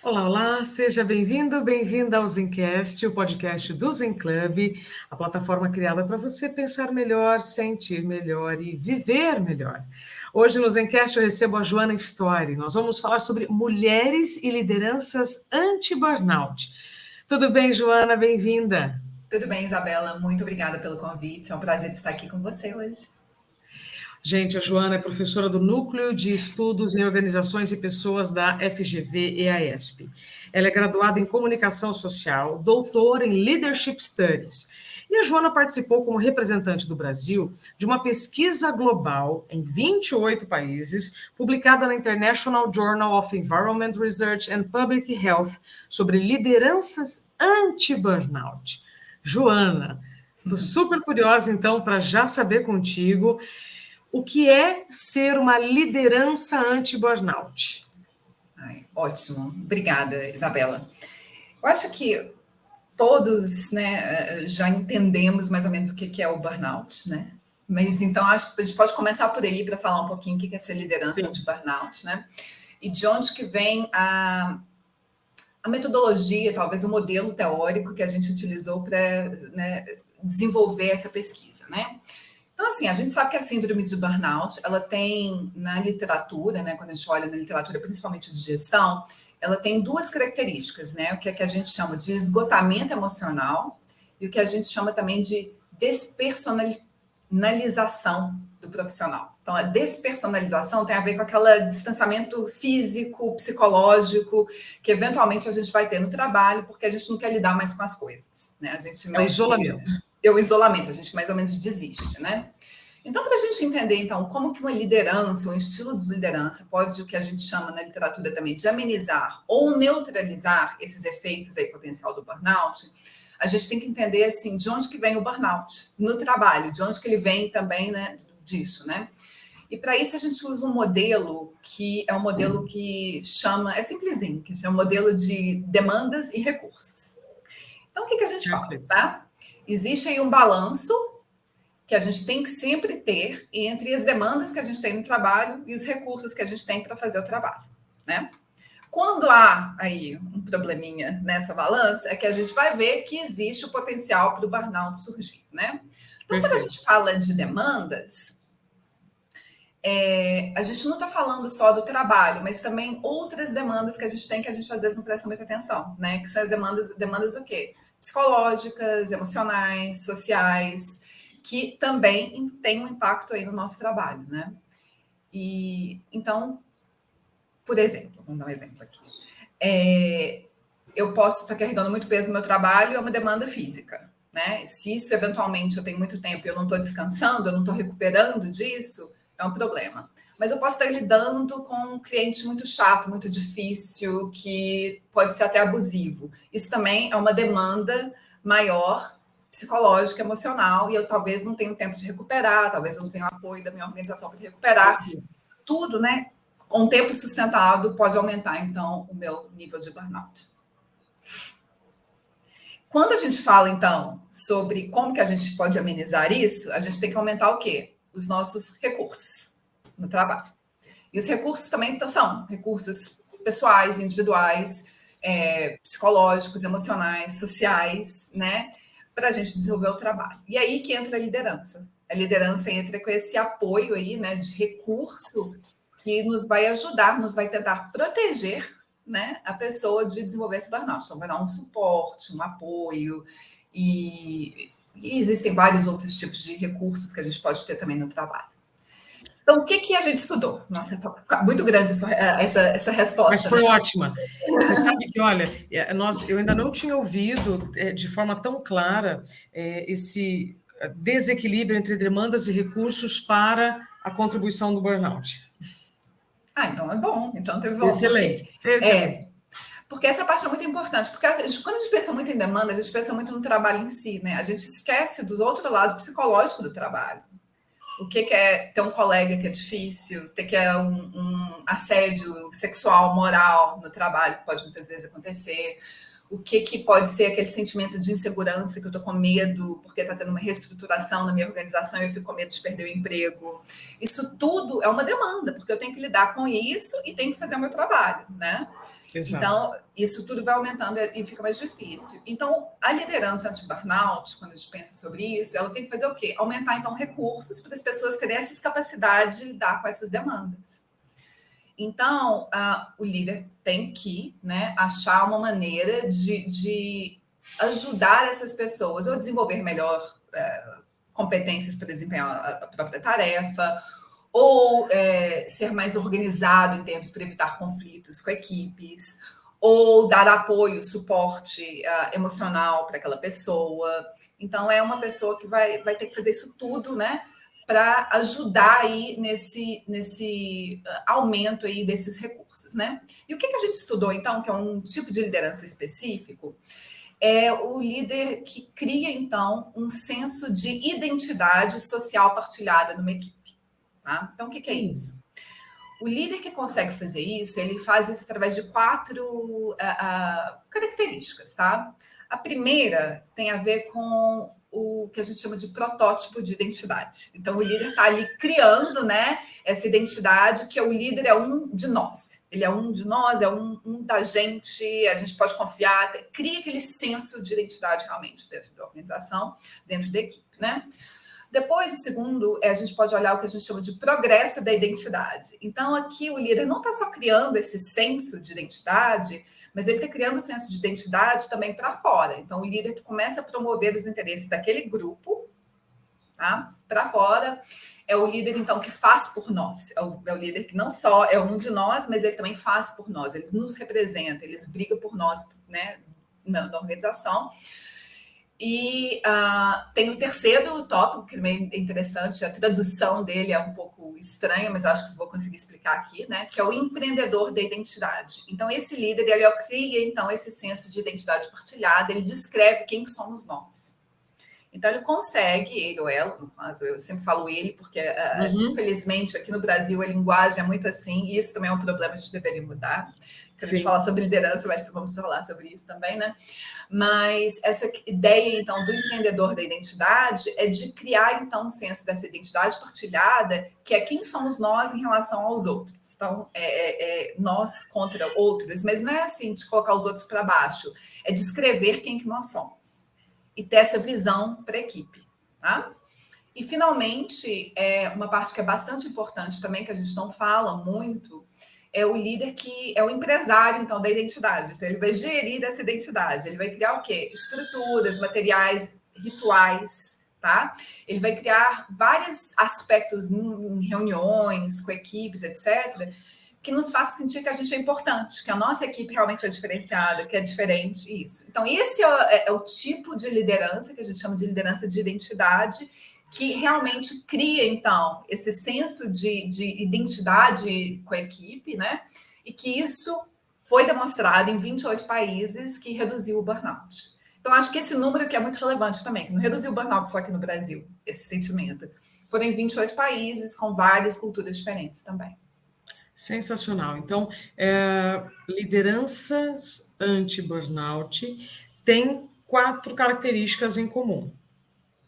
Olá, olá, seja bem-vindo, bem-vinda ao Zencast, o podcast do Zen Club, a plataforma criada para você pensar melhor, sentir melhor e viver melhor. Hoje no Zencast eu recebo a Joana Story. Nós vamos falar sobre mulheres e lideranças anti-burnout. Tudo bem, Joana? Bem-vinda. Tudo bem, Isabela? Muito obrigada pelo convite. É um prazer estar aqui com você hoje. Gente, a Joana é professora do Núcleo de Estudos em Organizações e Pessoas da FGV-EASP. Ela é graduada em Comunicação Social, doutora em Leadership Studies. E a Joana participou como representante do Brasil de uma pesquisa global em 28 países, publicada na International Journal of Environment Research and Public Health, sobre lideranças anti-burnout. Joana, estou super curiosa, então, para já saber contigo o que é ser uma liderança anti-burnout. Ótimo. Obrigada, Isabela. Eu acho que todos, né, já entendemos mais ou menos o que é o burnout, né? Mas então acho que a gente pode começar por aí para falar um pouquinho o que é ser liderança Sim. anti-burnout, né? E de onde que vem a metodologia, talvez o modelo teórico que a gente utilizou para, né, desenvolver essa pesquisa, né? Então, assim, a gente sabe que a síndrome de burnout, ela tem na literatura, né, quando a gente olha na literatura, principalmente de gestão, ela tem duas características, né? O que é que a gente chama de esgotamento emocional e o que a gente chama também de despersonalização do profissional. Então, a despersonalização tem a ver com aquele distanciamento físico, psicológico, que eventualmente a gente vai ter no trabalho, porque a gente não quer lidar mais com as coisas, né? A gente É o mexe isolamento. o isolamento, a gente mais ou menos desiste, né? Então, para a gente entender, então, como que uma liderança, um estilo de liderança pode, o que a gente chama na literatura também, de amenizar ou neutralizar esses efeitos aí potencial do burnout, a gente tem que entender, assim, de onde que vem o burnout no trabalho, de onde que ele vem também, né, disso, né? E para isso a gente usa um modelo que é um modelo que chama, é simplesinho, que chama modelo de demandas e recursos. Então, o que a gente fala, Perfeito. tá? Existe aí um balanço que a gente tem que sempre ter entre as demandas que a gente tem no trabalho e os recursos que a gente tem para fazer o trabalho, né? Quando há aí um probleminha nessa balança, é que a gente vai ver que existe o potencial para o burnout surgir, né? Então, quando a Perfeito. gente fala de demandas, a gente não está falando só do trabalho, mas também outras demandas que a gente tem que a gente às vezes não presta muita atenção, né? Que são as demandas o quê? Psicológicas, emocionais, sociais, que também tem um impacto aí no nosso trabalho, né? E então, por exemplo, vamos dar um exemplo aqui. Eu posso estar carregando muito peso no meu trabalho, é uma demanda física, né? Se isso eventualmente eu tenho muito tempo e eu não estou descansando, eu não estou recuperando disso, é um problema. Mas eu posso estar lidando com um cliente muito chato, muito difícil, que pode ser até abusivo. Isso também é uma demanda maior psicológica, emocional, e eu talvez não tenha tempo de recuperar, talvez eu não tenha o apoio da minha organização para recuperar. Perfeito. Tudo, né? Com tempo sustentado, pode aumentar, então, o meu nível de burnout. Quando a gente fala, então, sobre como que a gente pode amenizar isso, a gente tem que aumentar o quê? Os nossos recursos no trabalho. E os recursos também são recursos pessoais, individuais, psicológicos, emocionais, sociais, né? Para a gente desenvolver o trabalho. E aí que entra a liderança. A liderança entra com esse apoio aí, né, de recurso que nos vai ajudar, nos vai tentar proteger, né, a pessoa de desenvolver esse burnout. Então, vai dar um suporte, um apoio, e existem vários outros tipos de recursos que a gente pode ter também no trabalho. Então, o que a gente estudou? Nossa, tá muito grande essa Mas resposta, né? foi ótima. Você sabe que, olha, eu ainda não tinha ouvido de forma tão clara esse desequilíbrio entre demandas e recursos para a contribuição do burnout. Então é bom, então teve bom. Por quê? Excelente, excelente. Porque essa parte é muito importante, porque quando a gente pensa muito em demanda, a gente pensa muito no trabalho em si, né? A gente esquece do outro lado psicológico do trabalho. O que é ter um colega que é difícil, ter que é um assédio sexual, moral no trabalho, que pode muitas vezes acontecer. o que pode ser aquele sentimento de insegurança, que eu estou com medo porque está tendo uma reestruturação na minha organização e eu fico com medo de perder o emprego. Isso tudo é uma demanda, porque eu tenho que lidar com isso e tenho que fazer o meu trabalho, né? Exato. Então, isso tudo vai aumentando e fica mais difícil. Então, a liderança anti-burnout, quando a gente pensa sobre isso, ela tem que fazer o quê? Aumentar, então, recursos para as pessoas terem essas capacidades de lidar com essas demandas. Então, o líder tem que, né, achar uma maneira de ajudar essas pessoas ou desenvolver melhor competências para desempenhar a própria tarefa, ou ser mais organizado em termos para evitar conflitos com equipes, ou dar apoio, suporte emocional para aquela pessoa. Então, é uma pessoa que vai ter que fazer isso tudo, né, para ajudar aí nesse aumento aí desses recursos, né? E o que a gente estudou, então, que é um tipo de liderança específico, é o líder que cria, então, um senso de identidade social partilhada numa equipe. Tá? Então, o que é isso? O líder que consegue fazer isso, ele faz isso através de 4 características, tá? A primeira tem a ver com o que a gente chama de protótipo de identidade. Então, o líder está ali criando, né, essa identidade, que o líder é um de nós. Ele é um de nós, é um da gente, a gente pode confiar, cria aquele senso de identidade realmente dentro da organização, dentro da equipe, né? Depois, o segundo, a gente pode olhar o que a gente chama de progresso da identidade. Então, aqui o líder não está só criando esse senso de identidade, mas ele está criando o senso de identidade também para fora. Então, o líder começa a promover os interesses daquele grupo, tá? Para fora. É o líder, então, que faz por nós. É o líder que não só é um de nós, mas ele também faz por nós. Ele nos representa, eles brigam por nós, né, na organização. E tem o terceiro tópico, que também é interessante, a tradução dele é um pouco estranha, mas eu acho que vou conseguir explicar aqui, né? Que é o empreendedor da identidade. Então, esse líder, ele cria, então, esse senso de identidade partilhada, ele descreve quem somos nós. Então, ele consegue, ele ou ela, no caso, eu sempre falo ele, porque, infelizmente, aqui no Brasil, a linguagem é muito assim, e isso também é um problema, a gente deveria mudar. Quando a gente falar sobre liderança, vamos falar sobre isso também, né? Mas essa ideia, então, do empreendedor da identidade é de criar, então, um senso dessa identidade partilhada, que é quem somos nós em relação aos outros. Então, nós contra outros, mas não é assim de colocar os outros para baixo, é descrever quem que nós somos e ter essa visão para a equipe, tá? E, finalmente, uma parte que é bastante importante também, que a gente não fala muito, é o líder que é o empresário, então, da identidade. Então, ele vai gerir dessa identidade. Ele vai criar o quê? Estruturas, materiais, rituais, tá? Ele vai criar vários aspectos em reuniões, com equipes, etc., que nos faz sentir que a gente é importante, que a nossa equipe realmente é diferenciada, que é diferente, isso. Então, esse é o tipo de liderança que a gente chama de liderança de identidade, que realmente cria, então, esse senso de identidade com a equipe, né? E que isso foi demonstrado em 28 países que reduziu o burnout. Então, acho que esse número que é muito relevante também, que não reduziu o burnout só aqui no Brasil, esse sentimento. Foram em 28 países, com várias culturas diferentes também. Sensacional. Então, lideranças anti-burnout têm 4 características em comum.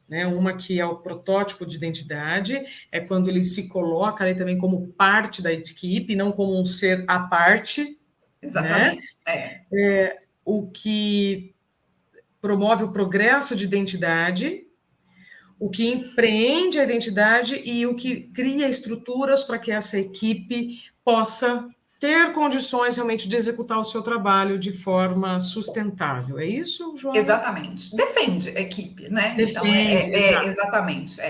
Né? Uma que é o protótipo de identidade, é quando ele se coloca ali também como parte da equipe, não como um ser à parte. Exatamente. Né? O que promove o progresso de identidade, o que empreende a identidade e o que cria estruturas para que essa equipe possa ter condições realmente de executar o seu trabalho de forma sustentável. É isso, João? Exatamente. Defende a equipe, né? Defende, então, exatamente.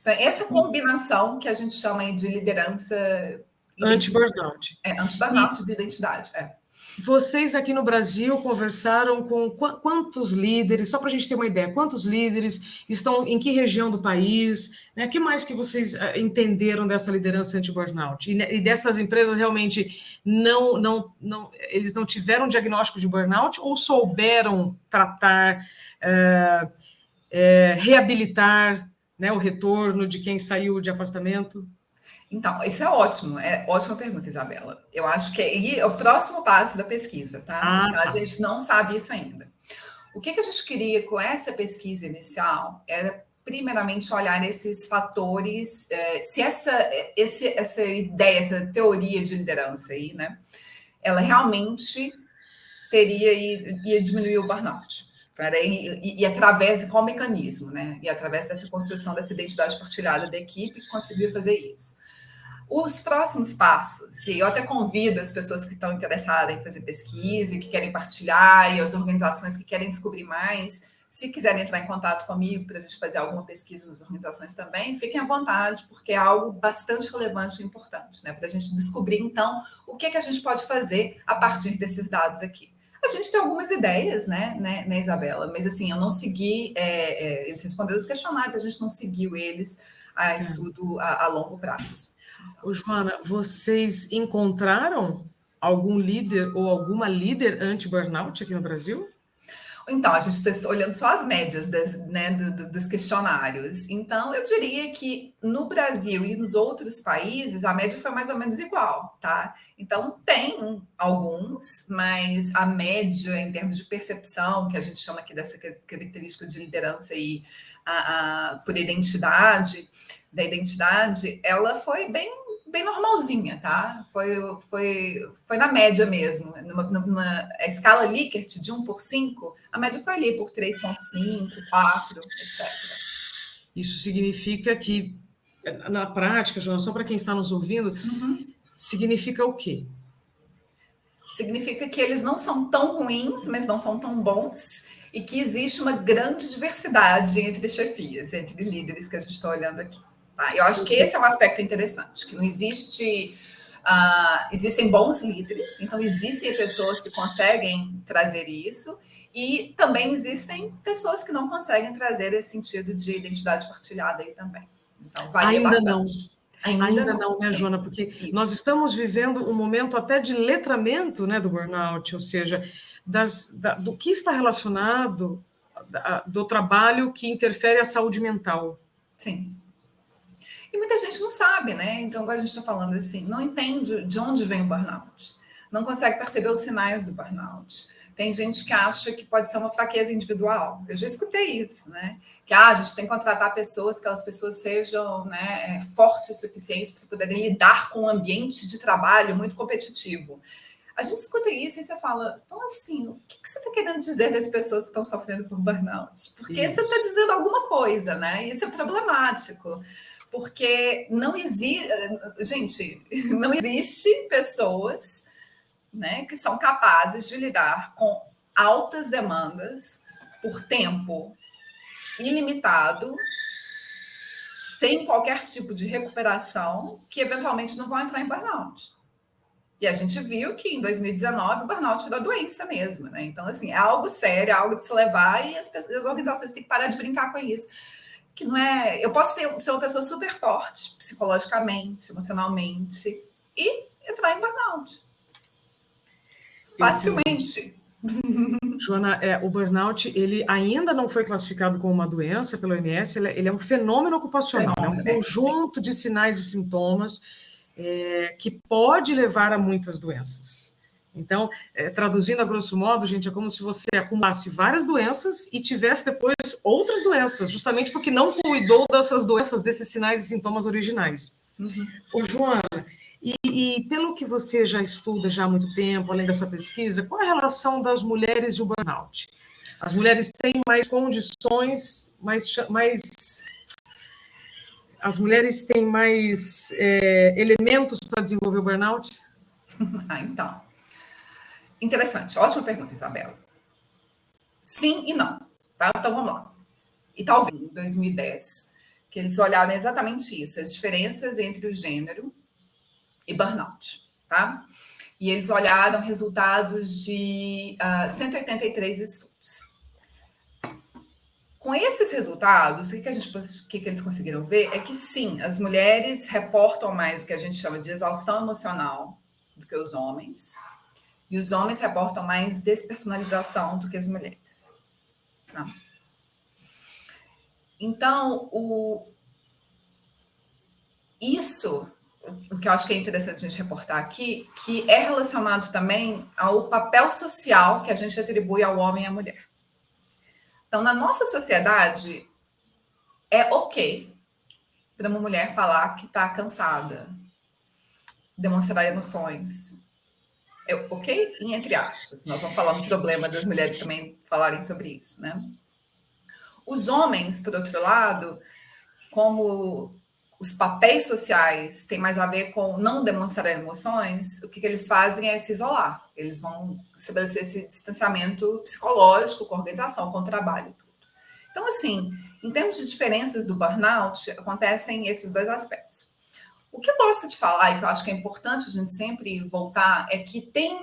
Então, essa combinação que a gente chama de liderança anti-burnout. Anti-burnout de identidade. Vocês aqui no Brasil conversaram com quantos líderes, só para a gente ter uma ideia, quantos líderes estão em que região do país, né? O que mais que vocês entenderam dessa liderança anti-burnout? E dessas empresas realmente eles não tiveram diagnóstico de burnout ou souberam tratar, reabilitar, né, o retorno de quem saiu de afastamento? Então, isso é ótima pergunta, Isabela. Eu acho que é o próximo passo da pesquisa, tá? Ah, Então, a tá. gente não sabe isso ainda. O que a gente queria com essa pesquisa inicial era, primeiramente, olhar esses fatores, se essa ideia, essa teoria de liderança aí, né, ela realmente ia diminuir o burnout. E através, qual mecanismo, né? E através dessa construção dessa identidade partilhada da equipe, conseguiu fazer isso. Os próximos passos, e eu até convido as pessoas que estão interessadas em fazer pesquisa e que querem partilhar, e as organizações que querem descobrir mais, se quiserem entrar em contato comigo para a gente fazer alguma pesquisa nas organizações também, fiquem à vontade, porque é algo bastante relevante e importante, né? Para a gente descobrir, então, o que a gente pode fazer a partir desses dados aqui. A gente tem algumas ideias, né, Isabela? Mas, assim, eu não segui, eles responderam os questionários, a gente não seguiu eles a estudo a longo prazo. Ô, Joana, vocês encontraram algum líder ou alguma líder anti-burnout aqui no Brasil? Então, a gente está olhando só as médias dos questionários. Então, eu diria que no Brasil e nos outros países, a média foi mais ou menos igual, tá? Então, tem alguns, mas a média, em termos de percepção, que a gente chama aqui dessa característica de liderança aí, por identidade, da identidade, ela foi bem normalzinha, tá? Foi na média mesmo. Numa escala Likert de 1 por 5, a média foi ali por 3,5, 4, etc. Isso significa que, na prática, Joana, só para quem está nos ouvindo, significa o quê? Significa que eles não são tão ruins, mas não são tão bons, e que existe uma grande diversidade entre chefias, entre líderes que a gente está olhando aqui. Tá? Eu acho que esse é um aspecto interessante, que não existe... existem bons líderes, então existem pessoas que conseguem trazer isso, e também existem pessoas que não conseguem trazer esse sentido de identidade partilhada aí também. Então, varia Ainda bastante. não. Ainda não, né, sim. Joana? Porque Isso. nós estamos vivendo um momento até de letramento, né, do burnout, ou seja, do que está relacionado do trabalho que interfere a saúde mental. Sim. E muita gente não sabe, né? Então, agora a gente está falando assim, não entende de onde vem o burnout, não consegue perceber os sinais do burnout. Tem gente que acha que pode ser uma fraqueza individual. Eu já escutei isso, né? Que a gente tem que contratar pessoas, que aquelas pessoas sejam, né, fortes o suficiente para poderem lidar com um ambiente de trabalho muito competitivo. A gente escuta isso e você fala, então assim, o que você está querendo dizer das pessoas que estão sofrendo por burnout? Porque Isso. você está dizendo alguma coisa, né? Isso é problemático. Porque não existe, gente, não existe pessoas, né, que são capazes de lidar com altas demandas por tempo ilimitado, sem qualquer tipo de recuperação, que eventualmente não vão entrar em burnout. E a gente viu que em 2019 o burnout virou doença mesmo, né? Então, assim, é algo sério, é algo de se levar, e as organizações têm que parar de brincar com isso. Que não é. Eu posso ser uma pessoa super forte, psicologicamente, emocionalmente, e entrar em burnout. Facilmente. Joana, o burnout ele ainda não foi classificado como uma doença pela OMS, ele é um fenômeno ocupacional, é um conjunto de sinais e sintomas que pode levar a muitas doenças. Então, traduzindo a grosso modo, gente, é como se você acumulasse várias doenças e tivesse depois outras doenças, justamente porque não cuidou dessas doenças, desses sinais e sintomas originais. Ô, Joana, e pelo que você já estuda já há muito tempo, além dessa pesquisa, qual é a relação das mulheres e o burnout? As mulheres têm mais condições, as mulheres têm mais elementos para desenvolver o burnout? Então. Interessante. Ótima pergunta, Isabela. Sim e não. Tá? Então, vamos lá. E talvez em 2010, que eles olharam exatamente isso, as diferenças entre o gênero e burnout, tá? E eles olharam resultados de 183 estudos. Com esses resultados, o que eles conseguiram ver é que sim, as mulheres reportam mais o que a gente chama de exaustão emocional do que os homens, e os homens reportam mais despersonalização do que as mulheres. Tá? Então, isso o que eu acho que é interessante a gente reportar aqui, que é relacionado também ao papel social que a gente atribui ao homem e à mulher. Então, na nossa sociedade, é ok para uma mulher falar que está cansada, demonstrar emoções. É ok? Entre aspas. Nós vamos falar no problema das mulheres também falarem sobre isso, né? Os homens, por outro lado, como os papéis sociais têm mais a ver com não demonstrar emoções, o que eles fazem é se isolar. Eles vão estabelecer esse distanciamento psicológico com a organização, com o trabalho. Então, assim, em termos de diferenças do burnout, acontecem esses dois aspectos. O que eu gosto de falar, e que eu acho que é importante a gente sempre voltar, é que tem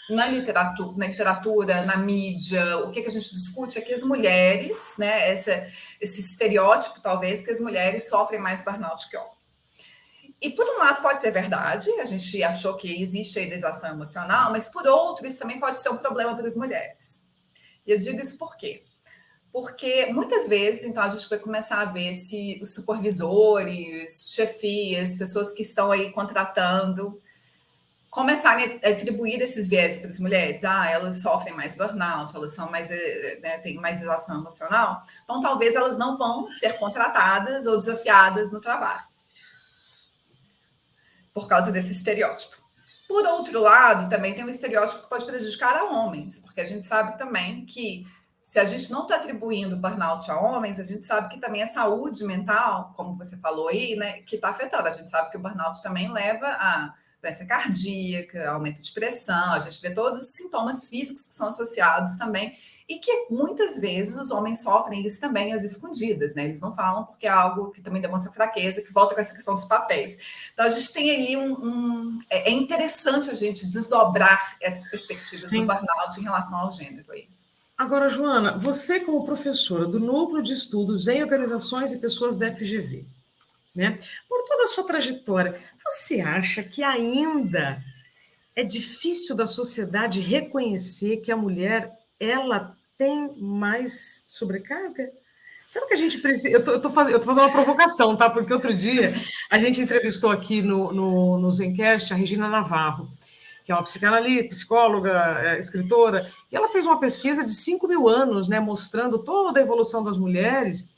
na literatura, na mídia, o que a gente discute é que as mulheres, né, esse estereótipo, talvez, que as mulheres sofrem mais burnout que homens. E, por um lado, pode ser verdade, a gente achou que existe a exaustão emocional, mas, por outro, isso também pode ser um problema para as mulheres. E eu digo isso por quê? Porque muitas vezes, então, a gente vai começar a ver se os supervisores, chefias, pessoas que estão aí contratando, começarem a atribuir esses viés para as mulheres. Elas sofrem mais burnout, elas são mais, né, têm mais exaustão emocional. Então, talvez elas não vão ser contratadas ou desafiadas no trabalho. Por causa desse estereótipo. Por outro lado, também tem um estereótipo que pode prejudicar a homens, porque a gente sabe também que se a gente não está atribuindo burnout a homens, a gente sabe que também a saúde mental, como você falou aí, né, que está afetando. A gente sabe que o burnout também leva a doença cardíaca, aumento de pressão, a gente vê todos os sintomas físicos que são associados também, e que muitas vezes os homens sofrem isso também às escondidas, né? Eles não falam porque é algo que também demonstra fraqueza, que volta com essa questão dos papéis. Então a gente tem ali é interessante a gente desdobrar essas perspectivas Sim. do burnout em relação ao gênero aí. Agora, Joana, você como professora do Núcleo de Estudos em Organizações e Pessoas da FGV, né? Por toda a sua trajetória, você acha que ainda é difícil da sociedade reconhecer que a mulher, ela tem mais sobrecarga? Será que a gente precisa... Eu tô fazendo uma provocação, tá? Porque outro dia a gente entrevistou aqui no Zencast a Regina Navarro, que é uma psicanalista, psicóloga, escritora, e ela fez uma pesquisa de 5.000 anos, né, mostrando toda a evolução das mulheres,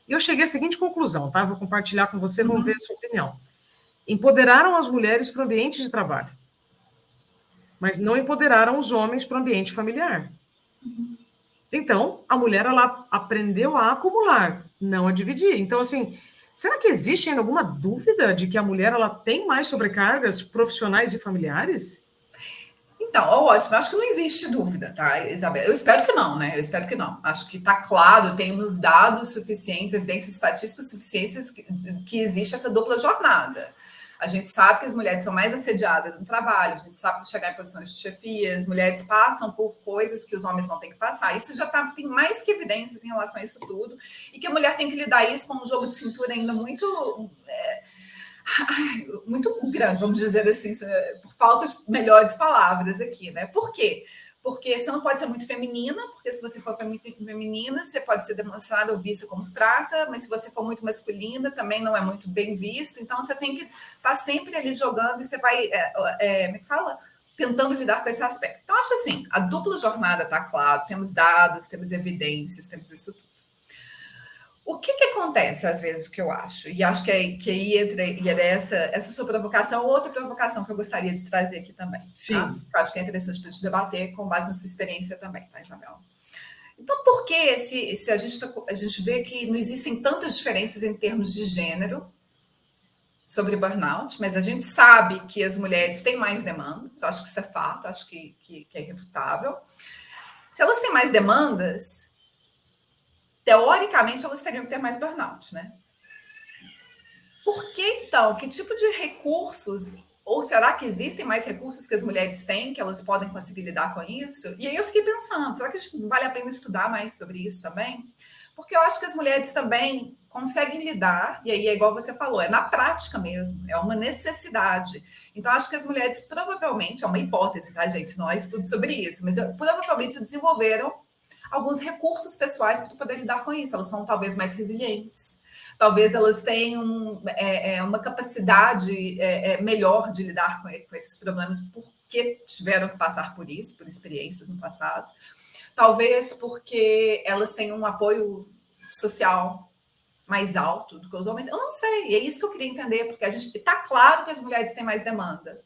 e eu cheguei à seguinte conclusão, tá? Vou compartilhar com você, vamos ver a sua opinião. Empoderaram as mulheres para o ambiente de trabalho, mas não empoderaram os homens para o ambiente familiar. Então, a mulher, ela aprendeu a acumular, não a dividir. Então, assim, será que existe ainda alguma dúvida de que a mulher, ela tem mais sobrecargas profissionais e familiares? Então, ótimo. Acho que não existe dúvida, tá, Isabela? Eu espero que não, né? Eu espero que não. Acho que está claro, temos dados suficientes, evidências estatísticas suficientes que existe essa dupla jornada. A gente sabe que as mulheres são mais assediadas no trabalho, a gente sabe que chegar em posições de chefia, as mulheres passam por coisas que os homens não têm que passar. Isso já tem mais que evidências em relação a isso tudo, e que a mulher tem que lidar isso com um jogo de cintura ainda muito grande, vamos dizer assim, por falta de melhores palavras aqui, né? Por quê? Porque você não pode ser muito feminina, porque se você for muito feminina, você pode ser demonstrada ou vista como fraca, mas se você for muito masculina, também não é muito bem visto. Então, você tem que estar sempre ali jogando e você vai, como é que fala? Tentando lidar com esse aspecto. Então, acho assim, a dupla jornada está claro, temos dados, temos evidências, temos isso tudo. O que acontece, às vezes, o que eu acho? E acho que aí entra essa sua provocação, ou outra provocação que eu gostaria de trazer aqui também. Sim. Tá? Eu acho que é interessante para a gente debater com base na sua experiência também, tá, Isabela? Então, por que se a gente vê que não existem tantas diferenças em termos de gênero sobre burnout, mas a gente sabe que as mulheres têm mais demandas, acho que isso é fato, acho que é irrefutável. Se elas têm mais demandas, teoricamente, elas teriam que ter mais burnout, né? Por que, então? Que tipo de recursos, ou será que existem mais recursos que as mulheres têm, que elas podem conseguir lidar com isso? E aí eu fiquei pensando, será que vale a pena estudar mais sobre isso também? Porque eu acho que as mulheres também conseguem lidar, e aí é igual você falou, é na prática mesmo, é uma necessidade. Então, acho que as mulheres provavelmente, é uma hipótese, tá, gente? Não há estudo sobre isso, mas provavelmente desenvolveram alguns recursos pessoais para poder lidar com isso. Elas são talvez mais resilientes. talvez elas tenham uma capacidade melhor de lidar com esses problemas porque tiveram que passar por isso, por experiências no passado. Talvez porque elas tenham um apoio social mais alto do que os homens. Eu não sei, é isso que eu queria entender, porque a gente está claro que as mulheres têm mais demanda.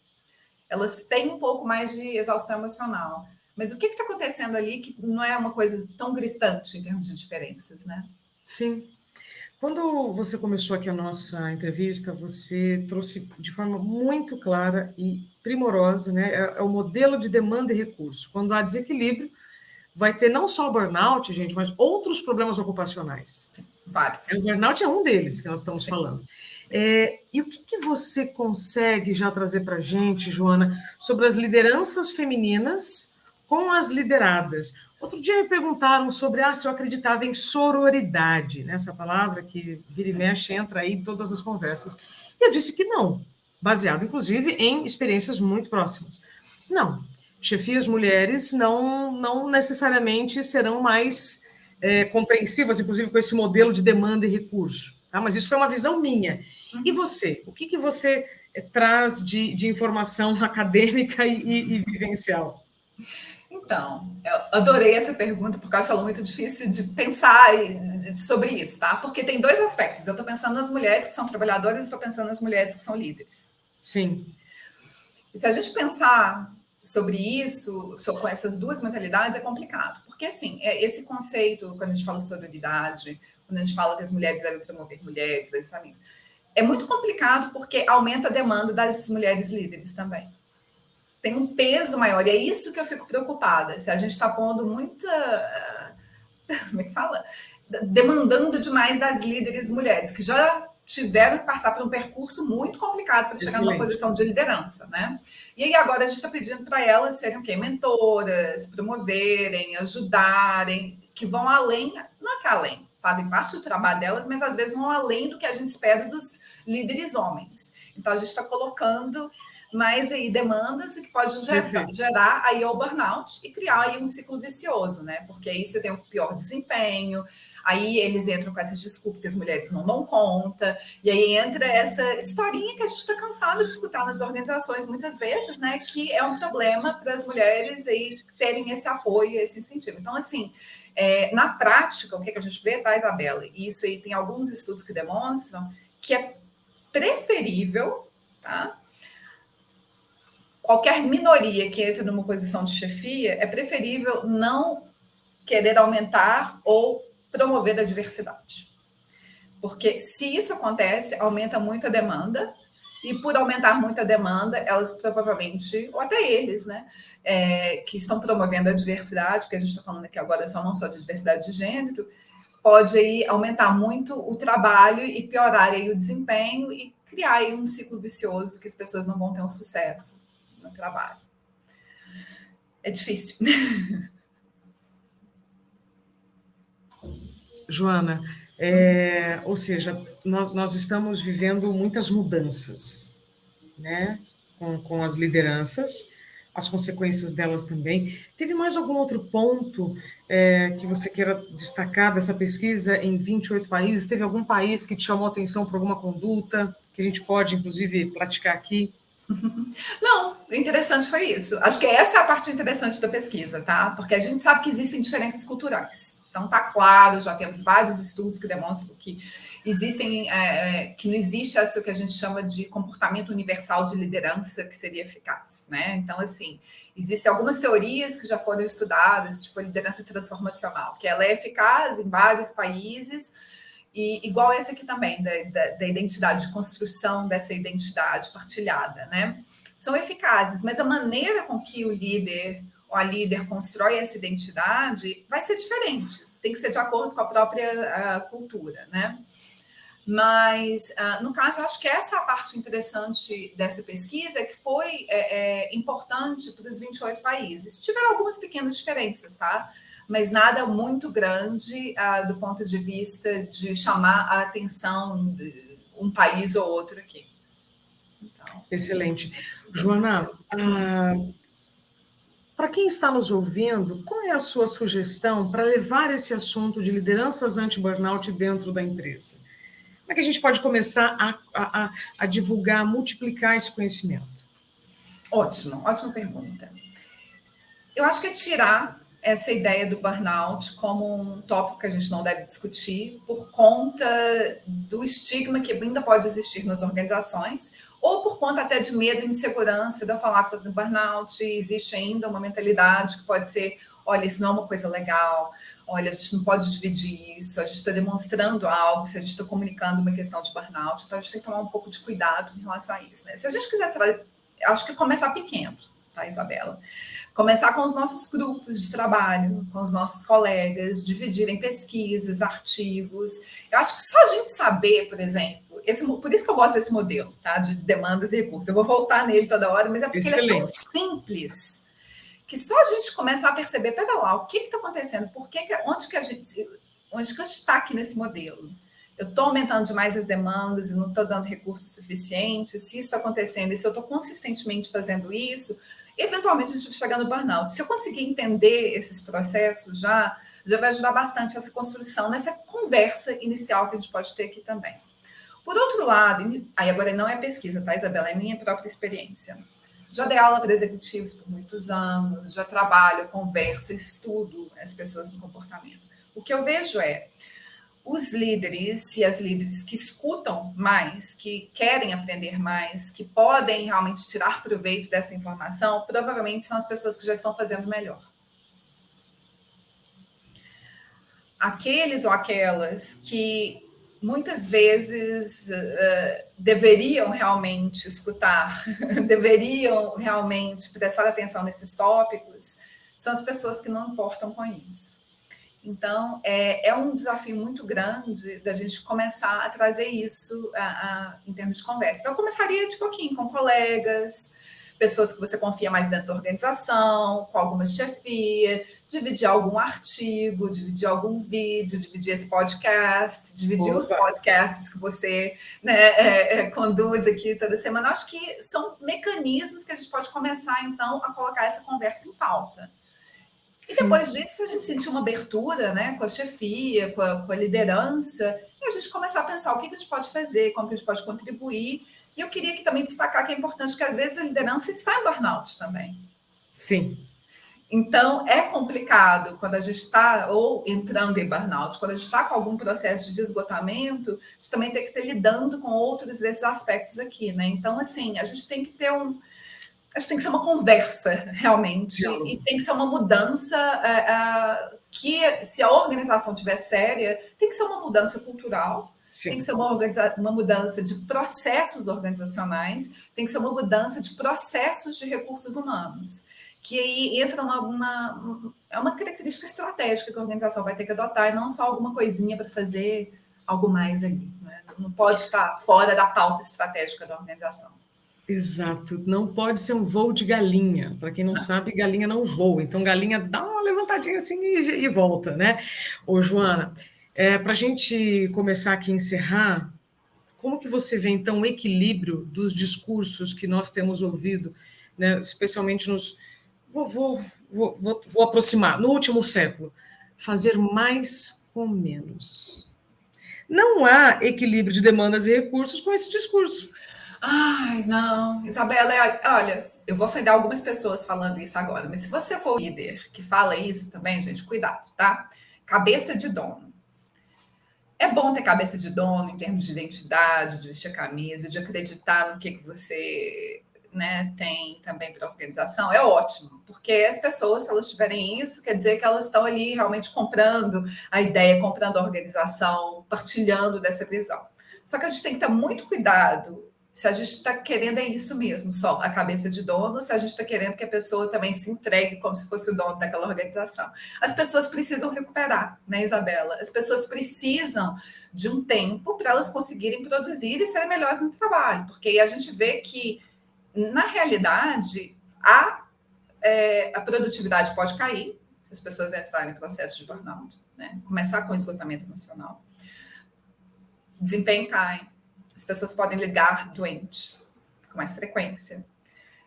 Elas têm um pouco mais de exaustão emocional. Mas o que está acontecendo ali que não é uma coisa tão gritante em termos de diferenças, né? Sim. Quando você começou aqui a nossa entrevista, você trouxe de forma muito clara e primorosa, né, o modelo de demanda e recurso. Quando há desequilíbrio, vai ter não só o burnout, gente, mas outros problemas ocupacionais. Sim, vários. O burnout é um deles que nós estamos falando. E o que você consegue já trazer para a gente, Joana, sobre as lideranças femininas com as lideradas? Outro dia me perguntaram sobre se eu acreditava em sororidade, né? Essa palavra que vira e mexe entra aí em todas as conversas. E eu disse que não, baseado, inclusive, em experiências muito próximas. Não, chefias mulheres não necessariamente serão mais compreensivas, inclusive com esse modelo de demanda e recurso. Tá? Mas isso foi uma visão minha. E você? O que você traz de informação acadêmica e vivencial? Então, eu adorei essa pergunta, porque eu acho ela muito difícil de pensar sobre isso, tá? Porque tem dois aspectos. Eu estou pensando nas mulheres que são trabalhadoras e estou pensando nas mulheres que são líderes. Sim. E se a gente pensar sobre isso, com essas duas mentalidades, é complicado. Porque, assim, esse conceito, quando a gente fala sobre sororidade, quando a gente fala que as mulheres devem promover mulheres, é muito complicado porque aumenta a demanda das mulheres líderes também. Tem um peso maior, e é isso que eu fico preocupada. Se a gente está pondo muita. Como é que fala? Demandando demais das líderes mulheres, que já tiveram que passar por um percurso muito complicado para chegar numa posição de liderança, né? E aí agora a gente está pedindo para elas serem o quê? Mentoras, promoverem, ajudarem, que vão além, não é que além, fazem parte do trabalho delas, mas às vezes vão além do que a gente espera dos líderes homens. Então a gente está colocando mais aí demandas que pode gerar aí o burnout e criar aí um ciclo vicioso, né? Porque aí você tem o pior desempenho, aí eles entram com essas desculpas que as mulheres não dão conta, e aí entra essa historinha que a gente está cansado de escutar nas organizações muitas vezes, né? Que é um problema para as mulheres aí terem esse apoio, esse incentivo. Então, assim, na prática, o que a gente vê, tá, Isabela? E isso aí tem alguns estudos que demonstram que é preferível, tá? Qualquer minoria que entre numa posição de chefia, é preferível não querer aumentar ou promover a diversidade. Porque se isso acontece, aumenta muito a demanda, e por aumentar muito a demanda, elas provavelmente, ou até eles, né, que estão promovendo a diversidade, porque a gente está falando aqui agora não só de diversidade de gênero, pode aí aumentar muito o trabalho e piorar aí o desempenho e criar aí um ciclo vicioso que as pessoas não vão ter um sucesso no trabalho. É difícil. Joana, ou seja, nós estamos vivendo muitas mudanças, né, com as lideranças, as consequências delas também. Teve mais algum outro ponto que você queira destacar dessa pesquisa em 28 países? Teve algum país que te chamou a atenção por alguma conduta que a gente pode, inclusive, praticar aqui? Não, o interessante foi isso. Acho que essa é a parte interessante da pesquisa, tá? Porque a gente sabe que existem diferenças culturais. Então, tá claro, já temos vários estudos que demonstram que existem, que não existe essa que a gente chama de comportamento universal de liderança que seria eficaz, né? Então, assim, existem algumas teorias que já foram estudadas, tipo a liderança transformacional, que ela é eficaz em vários países, e igual esse aqui também, da identidade, de construção dessa identidade partilhada, né? São eficazes, mas a maneira com que o líder ou a líder constrói essa identidade vai ser diferente, tem que ser de acordo com a própria cultura, né? Mas, no caso, eu acho que essa é a parte interessante dessa pesquisa, que foi importante para os 28 países. Tiveram algumas pequenas diferenças, tá? Mas nada muito grande do ponto de vista de chamar a atenção de um país ou outro aqui. Então, excelente. Joana, para quem está nos ouvindo, qual é a sua sugestão para levar esse assunto de lideranças anti-burnout dentro da empresa? é que a gente pode começar a divulgar, a multiplicar esse conhecimento? Ótimo, ótima pergunta. Eu acho que é tirar essa ideia do burnout como um tópico que a gente não deve discutir por conta do estigma que ainda pode existir nas organizações, ou por conta até de medo e insegurança de eu falar que estou no burnout, existe ainda uma mentalidade que pode ser, olha, isso não é uma coisa legal, olha, a gente não pode dividir isso, a gente está demonstrando algo, se a gente está comunicando uma questão de burnout, então a gente tem que tomar um pouco de cuidado em relação a isso, né? Se a gente quiser, acho que começar pequeno, tá, Isabela? Começar com os nossos grupos de trabalho, com os nossos colegas, dividirem pesquisas, artigos. Eu acho que só a gente saber, por exemplo, por isso que eu gosto desse modelo, tá? De demandas e recursos. Eu vou voltar nele toda hora, mas é porque ele é tão simples que só a gente começar a perceber, pera lá, o que está acontecendo? Onde que a gente está aqui nesse modelo? Eu estou aumentando demais as demandas e não estou dando recursos suficientes? Se isso está acontecendo e se eu estou consistentemente fazendo isso, eventualmente a gente vai chegar no burnout. Se eu conseguir entender esses processos já vai ajudar bastante essa construção, nessa conversa inicial que a gente pode ter aqui também. Por outro lado, aí agora não é pesquisa, tá, Isabela? É minha própria experiência. Já dei aula para executivos por muitos anos, já trabalho, converso, estudo as pessoas no comportamento. O que eu vejo é os líderes e as líderes que escutam mais, que querem aprender mais, que podem realmente tirar proveito dessa informação, provavelmente são as pessoas que já estão fazendo melhor. Aqueles ou aquelas que muitas vezes deveriam realmente escutar, deveriam realmente prestar atenção nesses tópicos, são as pessoas que não importam com isso. Então, é um desafio muito grande da gente começar a trazer isso em termos de conversa. Então, eu começaria de pouquinho com colegas, pessoas que você confia mais dentro da organização, com alguma chefia, dividir algum artigo, dividir algum vídeo, dividir esse podcast, dividir os podcasts que você conduz aqui toda semana. Acho que são mecanismos que a gente pode começar, então, a colocar essa conversa em pauta. E depois disso, se a gente sentir uma abertura, né, com a chefia, com a liderança, e a gente começar a pensar o que a gente pode fazer, como que a gente pode contribuir. E eu queria aqui também destacar que é importante que, às vezes, a liderança está em burnout também. Sim. Então, é complicado quando a gente está ou entrando em burnout, quando a gente está com algum processo de esgotamento, a gente também tem que estar lidando com outros desses aspectos aqui, né? Então, assim, a gente tem que ter acho que tem que ser uma conversa, realmente, e tem que ser uma mudança que, se a organização estiver séria, tem que ser uma mudança cultural, Sim. Tem que ser uma mudança de processos organizacionais, tem que ser uma mudança de processos de recursos humanos, que aí entra é uma característica estratégica que a organização vai ter que adotar, e não só alguma coisinha para fazer algo mais ali. Né? Não pode estar fora da pauta estratégica da organização. Exato, não pode ser um voo de galinha. Para quem não sabe, galinha não voa. Então, galinha dá uma levantadinha assim e volta, né? Ô, Joana, para a gente começar aqui a encerrar, como que você vê, então, o equilíbrio dos discursos que nós temos ouvido, né, especialmente nos... Vou aproximar, no último século, fazer mais com menos. Não há equilíbrio de demandas e recursos com esse discurso. Ai, não, Isabela, olha, eu vou ofender algumas pessoas falando isso agora, mas se você for líder que fala isso também, gente, cuidado, tá? Cabeça de dono. É bom ter cabeça de dono em termos de identidade, de vestir a camisa, de acreditar no que você tem também para a organização, é ótimo, porque as pessoas, se elas tiverem isso, quer dizer que elas estão ali realmente comprando a ideia, comprando a organização, partilhando dessa visão. Só que a gente tem que ter muito cuidado se a gente está querendo é isso mesmo, só a cabeça de dono, se a gente está querendo que a pessoa também se entregue como se fosse o dono daquela organização. As pessoas precisam recuperar, né, Isabela? As pessoas precisam de um tempo para elas conseguirem produzir e serem melhores no trabalho, porque aí a gente vê que, na realidade, a produtividade pode cair se as pessoas entrarem em processo de burnout, né? Começar com esgotamento emocional. Desempenho cai. As pessoas podem ligar doentes com mais frequência.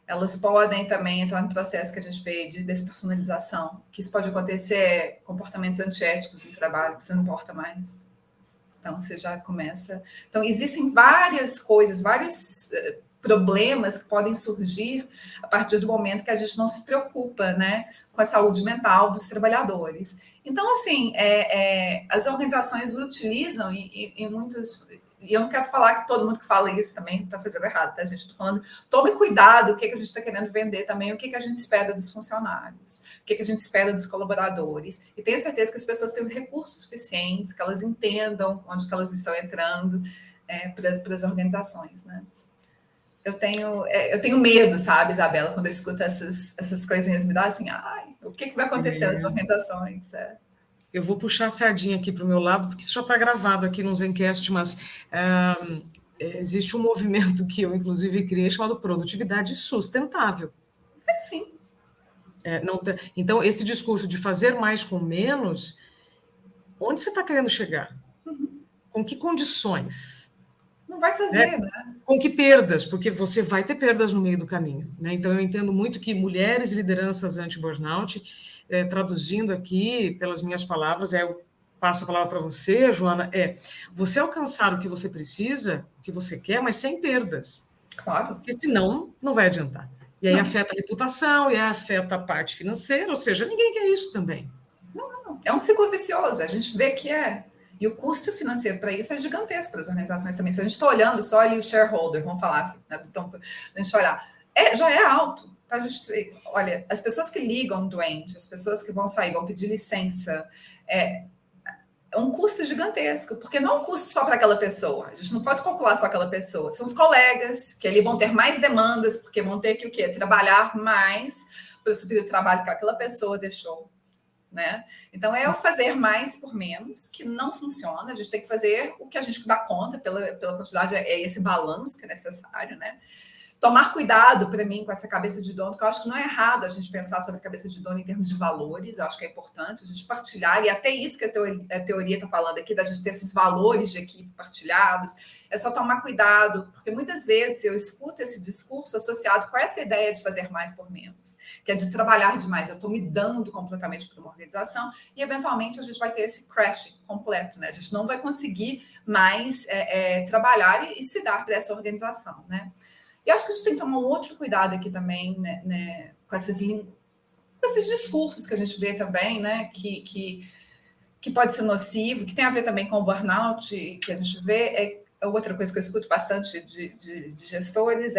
Elas podem também entrar no processo que a gente vê de despersonalização, que isso pode acontecer comportamentos antiéticos no trabalho, que você não importa mais. Então, você já começa... Então, existem várias coisas, vários problemas que podem surgir a partir do momento que a gente não se preocupa, né, com a saúde mental dos trabalhadores. Então, assim, as organizações utilizam, e muitos... E eu não quero falar que todo mundo que fala isso também está fazendo errado, tá, gente? Estou falando, tome cuidado o que a gente está querendo vender também, o que a gente espera dos funcionários, o que a gente espera dos colaboradores. E tenha certeza que as pessoas têm recursos suficientes, que elas entendam onde que elas estão entrando para as organizações, né? Eu tenho medo, sabe, Isabela, quando eu escuto essas coisinhas, me dá assim, ai, o que vai acontecer nas organizações? Eu vou puxar a sardinha aqui para o meu lado, porque isso já está gravado aqui no Zencast, mas existe um movimento que eu, inclusive, criei, chamado Produtividade Sustentável. Sim. Então, esse discurso de fazer mais com menos, onde você está querendo chegar? Uhum. Com que condições? Não vai fazer, né? Com que perdas? Porque você vai ter perdas no meio do caminho, né? Então, eu entendo muito que mulheres lideranças anti-burnout, traduzindo aqui pelas minhas palavras, eu passo a palavra para você, Joana, você alcançar o que você precisa, o que você quer, mas sem perdas. Claro. Porque senão, não vai adiantar. E aí afeta a reputação, e aí afeta a parte financeira, ou seja, ninguém quer isso também. Não. É um ciclo vicioso, a gente vê que é. E o custo financeiro para isso é gigantesco para as organizações também. Se a gente está olhando só ali o shareholder, vamos falar assim, né? Então, a gente olhar, já é alto. Tá? Olha, as pessoas que ligam doente, as pessoas que vão sair, vão pedir licença, é um custo gigantesco, porque não é um custo só para aquela pessoa. A gente não pode calcular só aquela pessoa. São os colegas, que ali vão ter mais demandas, porque vão ter que o quê? Trabalhar mais para suprir o trabalho que aquela pessoa deixou. Né? Então, é o fazer mais por menos, que não funciona. A gente tem que fazer o que a gente dá conta pela quantidade, esse balanço que é necessário, né? Tomar cuidado, para mim, com essa cabeça de dono, porque eu acho que não é errado a gente pensar sobre a cabeça de dono em termos de valores, eu acho que é importante a gente partilhar, e até isso que a teoria está falando aqui, da gente ter esses valores de equipe partilhados, é só tomar cuidado, porque muitas vezes eu escuto esse discurso associado com essa ideia de fazer mais por menos, que é de trabalhar demais, eu estou me dando completamente para uma organização, e eventualmente a gente vai ter esse crash completo, né? A gente não vai conseguir mais trabalhar e se dar para essa organização, né? E acho que a gente tem que tomar um outro cuidado aqui também, né, com esses discursos que a gente vê também, né, que pode ser nocivo, que tem a ver também com o burnout, que a gente vê. Outra coisa que eu escuto bastante de gestores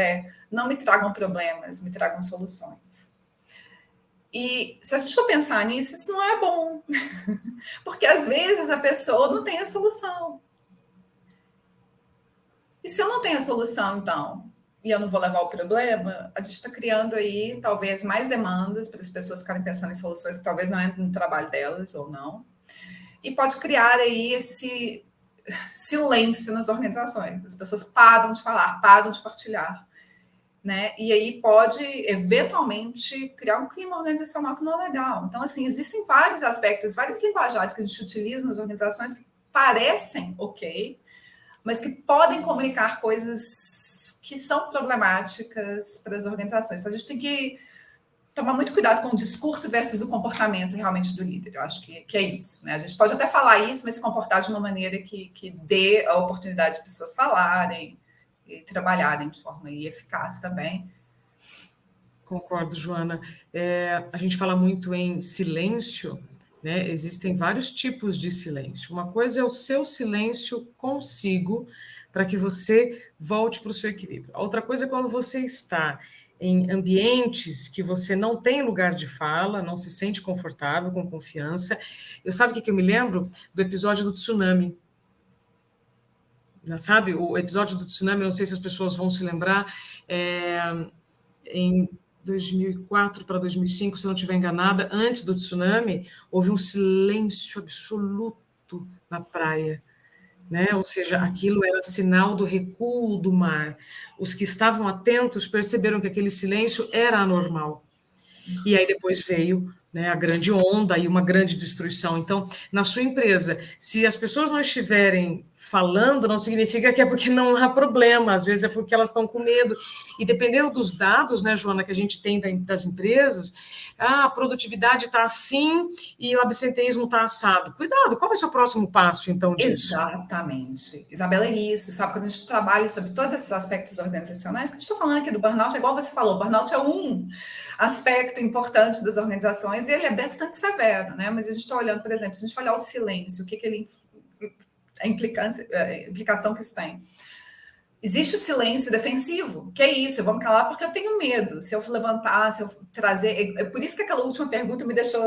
não me tragam problemas, me tragam soluções. E se a gente for pensar nisso, isso não é bom, porque às vezes a pessoa não tem a solução. E se eu não tenho a solução, então, e eu não vou levar o problema, a gente está criando aí talvez mais demandas para as pessoas ficarem pensando em soluções que talvez não entrem no trabalho delas ou não. E pode criar aí esse silêncio nas organizações. As pessoas param de falar, param de partilhar, né? E aí pode, eventualmente, criar um clima organizacional que não é legal. Então, assim, existem vários aspectos, várias linguajagens que a gente utiliza nas organizações que parecem ok, mas que podem comunicar coisas que são problemáticas para as organizações. Então, a gente tem que tomar muito cuidado com o discurso versus o comportamento realmente do líder. Eu acho que é isso, né? A gente pode até falar isso, mas se comportar de uma maneira que dê a oportunidade de pessoas falarem e trabalharem de forma eficaz também. Concordo, Joana. A gente fala muito em silêncio, né? Existem vários tipos de silêncio. Uma coisa é o seu silêncio consigo, para que você volte para o seu equilíbrio. A outra coisa é quando você está em ambientes que você não tem lugar de fala, não se sente confortável, com confiança. Sabe o que eu me lembro? Do episódio do tsunami. Sabe, o episódio do tsunami, não sei se as pessoas vão se lembrar, em 2004 para 2005, se eu não estiver enganada, antes do tsunami, houve um silêncio absoluto na praia. Né? Ou seja, aquilo era sinal do recuo do mar. Os que estavam atentos perceberam que aquele silêncio era anormal. E aí depois veio né, a grande onda e uma grande destruição. Então, na sua empresa, se as pessoas não estiverem falando, não significa que é porque não há problema, às vezes é porque elas estão com medo. E dependendo dos dados, né, Joana, que a gente tem das empresas, a produtividade está assim e o absenteísmo está assado. Cuidado, qual vai ser o próximo passo, então, disso? Exatamente. Isabela, é isso, sabe? Quando a gente trabalha sobre todos esses aspectos organizacionais, que a gente está falando aqui do burnout, é igual você falou, o burnout é um aspecto importante das organizações e ele é bastante severo, né? Mas a gente está olhando, por exemplo, se a gente olhar o silêncio, o que ele, a implicação que isso tem. Existe o silêncio defensivo, que é isso, eu vou me calar porque eu tenho medo. Se eu levantar, se eu trazer. É por isso que aquela última pergunta me deixou.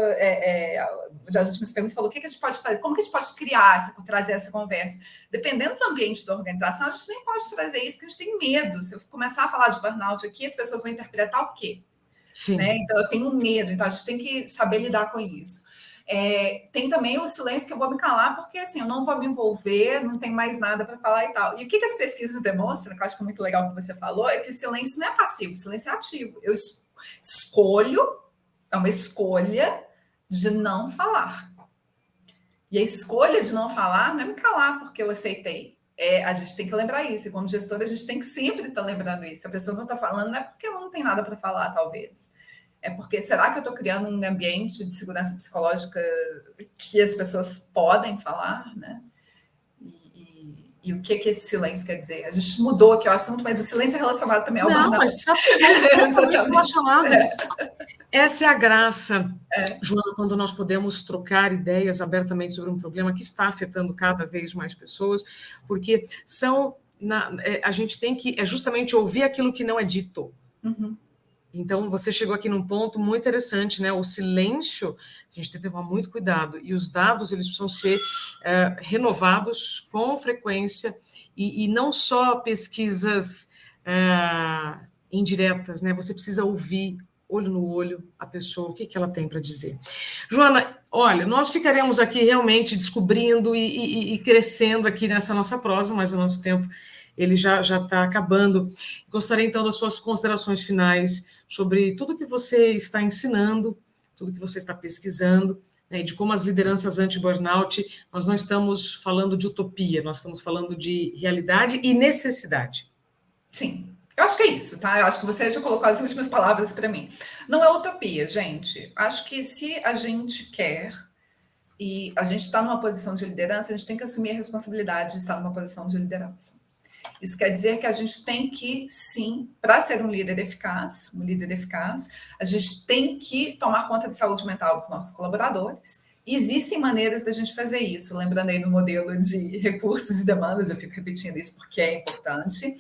Das últimas perguntas, falou: o que a gente pode fazer? Como que a gente pode criar, trazer essa conversa? Dependendo do ambiente da organização, a gente nem pode trazer isso, porque a gente tem medo. Se eu começar a falar de burnout aqui, as pessoas vão interpretar o quê? Sim. Né? Então, eu tenho medo, então a gente tem que saber lidar com isso. Tem também o silêncio que eu vou me calar, porque assim, eu não vou me envolver, não tem mais nada para falar e tal. E o que as pesquisas demonstram, que eu acho que é muito legal que você falou, é que o silêncio não é passivo, o silêncio é ativo. Eu escolho, é uma escolha de não falar. E a escolha de não falar não é me calar porque eu aceitei. A gente tem que lembrar isso, e como gestora a gente tem que sempre estar lembrando isso. Se a pessoa não está falando, não é porque ela não tem nada para falar, talvez. É porque, será que eu estou criando um ambiente de segurança psicológica que as pessoas podem falar, né? E o que esse silêncio quer dizer? A gente mudou aqui o assunto, mas o silêncio é relacionado também ao burnout. Não, mas está relacionado. Essa é a graça, Joana, quando nós podemos trocar ideias abertamente sobre um problema que está afetando cada vez mais pessoas, porque a gente tem que justamente ouvir aquilo que não é dito. Uhum. Então, você chegou aqui num ponto muito interessante, né? O silêncio, a gente tem que tomar muito cuidado. E os dados, eles precisam ser renovados com frequência e não só pesquisas indiretas, né? Você precisa ouvir, olho no olho, a pessoa, o que ela tem para dizer. Joana, olha, nós ficaremos aqui realmente descobrindo e crescendo aqui nessa nossa prosa, mas o nosso tempo ele já está acabando. Gostaria, então, das suas considerações finais sobre tudo que você está ensinando, tudo que você está pesquisando, né, de como as lideranças anti-burnout, nós não estamos falando de utopia, nós estamos falando de realidade e necessidade. Sim, eu acho que é isso, tá? Eu acho que você já colocou as últimas palavras para mim. Não é utopia, gente. Acho que se a gente quer e a gente está numa posição de liderança, a gente tem que assumir a responsabilidade de estar numa posição de liderança. Isso quer dizer que a gente tem que, sim, para ser um líder eficaz, a gente tem que tomar conta da saúde mental dos nossos colaboradores. E existem maneiras da gente fazer isso. Lembrando aí no modelo de recursos e demandas, eu fico repetindo isso porque é importante.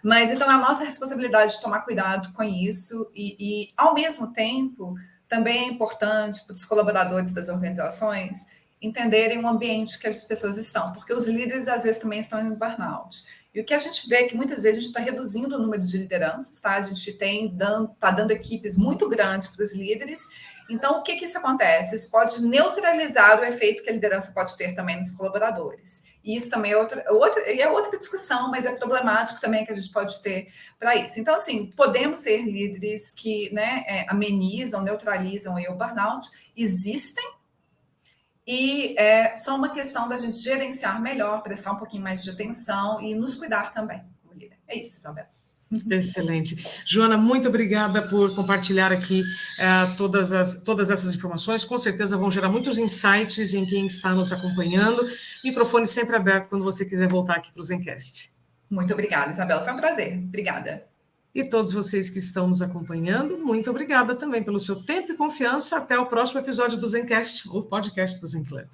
Mas, então, é a nossa responsabilidade de tomar cuidado com isso e ao mesmo tempo, também é importante para os colaboradores das organizações entenderem o ambiente que as pessoas estão, porque os líderes, às vezes, também estão em burnout. E o que a gente vê é que muitas vezes a gente está reduzindo o número de lideranças, tá? A gente está dando equipes muito grandes para os líderes. Então, o que isso acontece? Isso pode neutralizar o efeito que a liderança pode ter também nos colaboradores. E isso também é outra discussão, mas é problemático também que a gente pode ter para isso. Então, assim, podemos ser líderes que, né, amenizam, neutralizam aí o burnout, existem, e é só uma questão da gente gerenciar melhor, prestar um pouquinho mais de atenção e nos cuidar também como líder. É isso, Isabela. Excelente. Joana, muito obrigada por compartilhar aqui todas essas informações. Com certeza vão gerar muitos insights em quem está nos acompanhando. Microfone sempre aberto quando você quiser voltar aqui para o Zencast. Muito obrigada, Isabela. Foi um prazer. Obrigada. E todos vocês que estão nos acompanhando, muito obrigada também pelo seu tempo e confiança. Até o próximo episódio do Zencast, o podcast do Zen Club.